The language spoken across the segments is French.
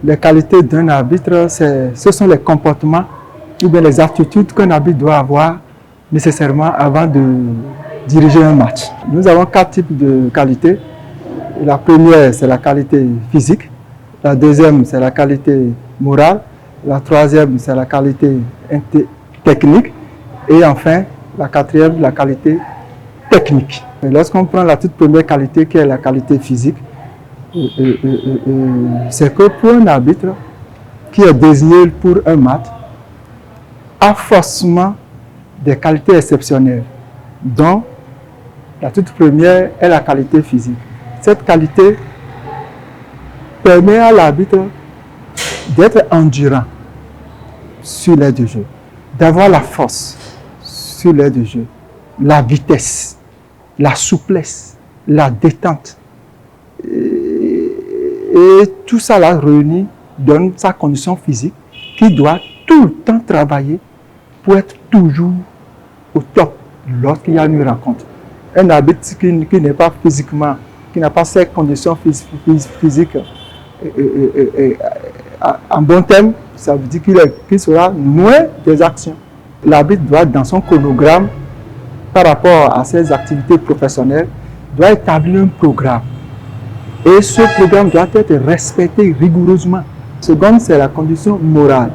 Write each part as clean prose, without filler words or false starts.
les qualités d'un arbitre, ce sont les comportements ou bien les aptitudes qu'un arbitre doit avoir nécessairement avant de diriger un match. Nous avons 4 types de qualités. La première, c'est la qualité physique. La deuxième, c'est la qualité morale. La troisième, c'est la qualité technique. Et enfin, la quatrième, la qualité technique. Lorsqu'on prend la toute première qualité, qui est la qualité physique, c'est que pour un arbitre qui est désigné pour un match, a forcément des qualités exceptionnelles, dont la toute première est la qualité physique. Cette qualité permet à l'arbitre d'être endurant sur l'aire de jeu, d'avoir la force sur l'aire de jeu, la vitesse, la souplesse, la détente. Et tout ça là réuni donne sa condition physique qui doit tout le temps travailler pour être toujours au top lorsqu'il y a une rencontre. Un arbitre qui n'est pas physiquement, qui n'a pas ces conditions physiques en bon terme, ça veut dire qu'il sera loin des actions. L'arbitre doit, dans son chronogramme, par rapport à ses activités professionnelles, doit établir un programme. Et ce programme doit être respecté rigoureusement. Seconde, c'est la condition morale.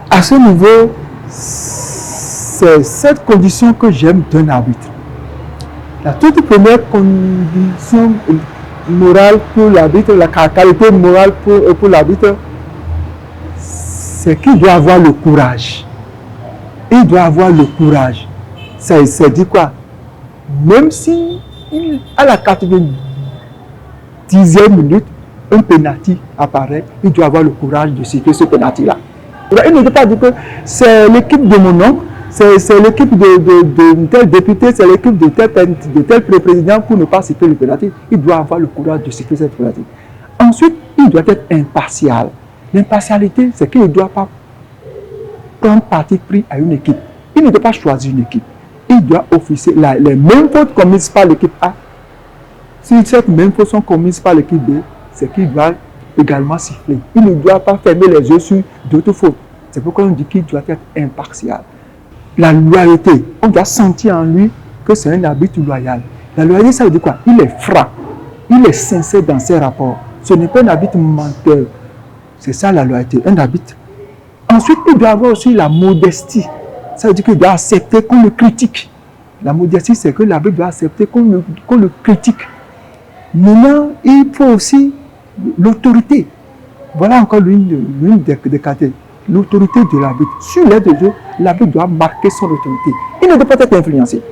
À ce niveau, c'est cette condition que j'aime d'un arbitre. La toute première condition morale pour l'arbitre, la qualité morale pour l'arbitre, c'est qu'il doit avoir le courage. Il doit avoir le courage. C'est dit quoi? Même si à la 90e minute, un penalty apparaît, il doit avoir le courage de siffler ce penalty-là. Il ne doit pas dire que c'est l'équipe de mon oncle, c'est l'équipe de tel député, c'est l'équipe de tel président pour ne pas siffler le penalty. Il doit avoir le courage de siffler cette penalty. Ensuite, il doit être impartial. L'impartialité, c'est qu'il ne doit pas prendre parti pris à une équipe. Il ne doit pas choisir une équipe. Il doit officier les mêmes fautes commises par l'équipe A. Si cette même faute sont commises par l'équipe B, c'est qu'il doit également siffler. Il ne doit pas fermer les yeux sur d'autres fautes. C'est pourquoi on dit qu'il doit être impartial. La loyauté, on doit sentir en lui que c'est un arbitre loyal. La loyauté, ça veut dire quoi? Il est franc, il est sincère dans ses rapports. Ce n'est pas un arbitre menteur. C'est ça la loyauté, un arbitre. Ensuite, il doit avoir aussi la modestie. Ça veut dire qu'il doit accepter qu'on le critique. La modestie, c'est que l'arbitre doit accepter qu'on le critique. Maintenant, il faut aussi l'autorité. Voilà encore l'une des qualités. L'autorité de l'arbitre. Sur l'aire de jeu, l'arbitre doit marquer son autorité. Il ne doit pas être influencé.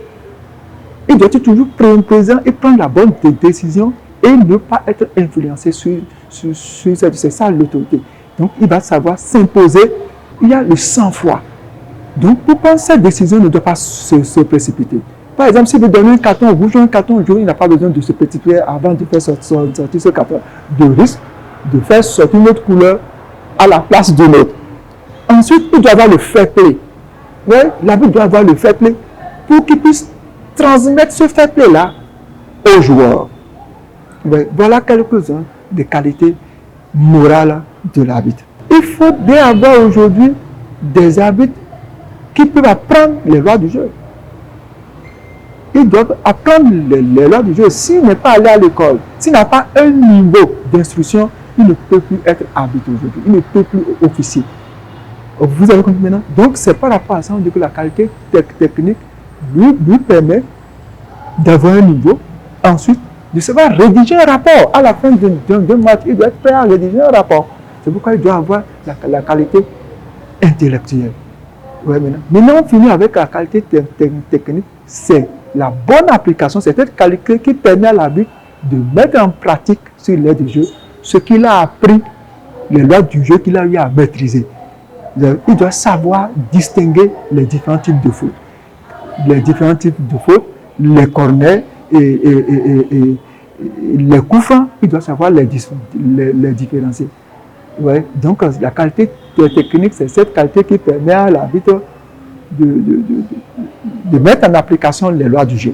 Il doit être toujours présent et prendre la bonne décision et ne pas être influencé sur c'est ça l'autorité. Donc, il va savoir s'imposer. Il y a le sang-froid. Donc, pour prendre cette décision, il ne doit pas se précipiter. Par exemple, s'il veut donner un carton rouge ou un carton jaune, il n'a pas besoin de se précipiter avant de faire sortir ce carton. De risque de faire sortir une autre couleur à la place de l'autre. Ensuite, il doit avoir le fair play. Oui, l'arbitre doit avoir le fair play pour qu'il puisse transmettre ce fair play-là aux joueurs. Oui, voilà quelques-uns des qualités morales de l'arbitre. Il faut bien avoir aujourd'hui des arbitres qui peuvent apprendre les lois du jeu. Ils doivent apprendre les lois du jeu. S'il n'est pas allé à l'école, s'il n'a pas un niveau d'instruction, il ne peut plus être arbitre aujourd'hui. Il ne peut plus officier. Vous avez compris maintenant? Donc, c'est par rapport à ça, on dit que la qualité technique lui permet d'avoir un niveau. Ensuite, de savoir rédiger un rapport. À la fin d'un match, il doit être prêt à rédiger un rapport. C'est pourquoi il doit avoir la qualité intellectuelle. Ouais, maintenant, on finit avec la qualité technique. C'est la bonne application, c'est cette qualité qui permet à l'arbitre de mettre en pratique sur l'aire de jeu ce qu'il a appris, les lois du jeu qu'il a eu à maîtriser. Il doit savoir distinguer les différents types de fautes. Les différents types de fautes, les corners et les coups francs, il doit savoir les différencier. Ouais. Donc, la qualité technique, c'est cette qualité qui permet à l'arbitre de mettre en application les lois du jeu.